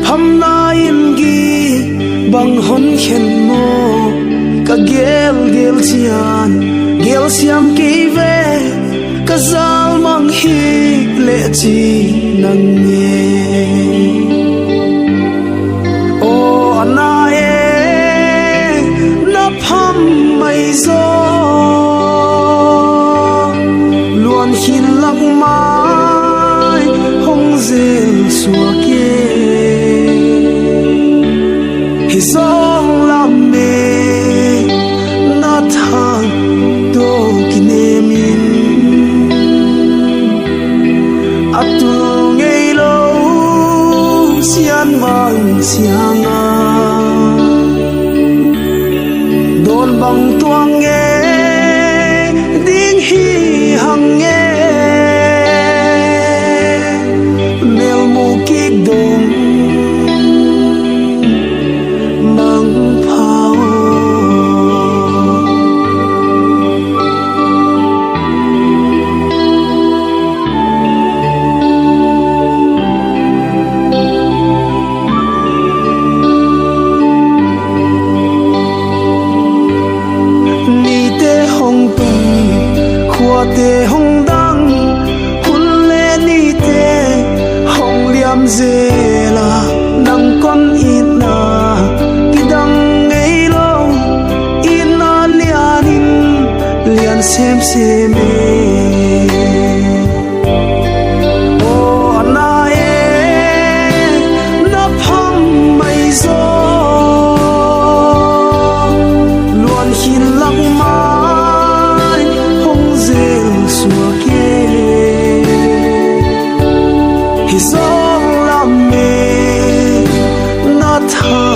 ham na in gi bang hon khen mo ka gel chian gel siam ki ve ka zal mang hi le chi nang nge o na e na pham mai zo luan hin lak mai hong zel suak ke hi song lam me na thang do kinemin atul ngei lo sian mang sianga don bang tuang nge ding hi hang nge mel mu ki dom mang phao te hong dang hun le ni te hong liam zela nang kon ina kidang ngei lo ina lianin lian sem me o na e na pham mai zo luan hin lak ma hi song lam me na tha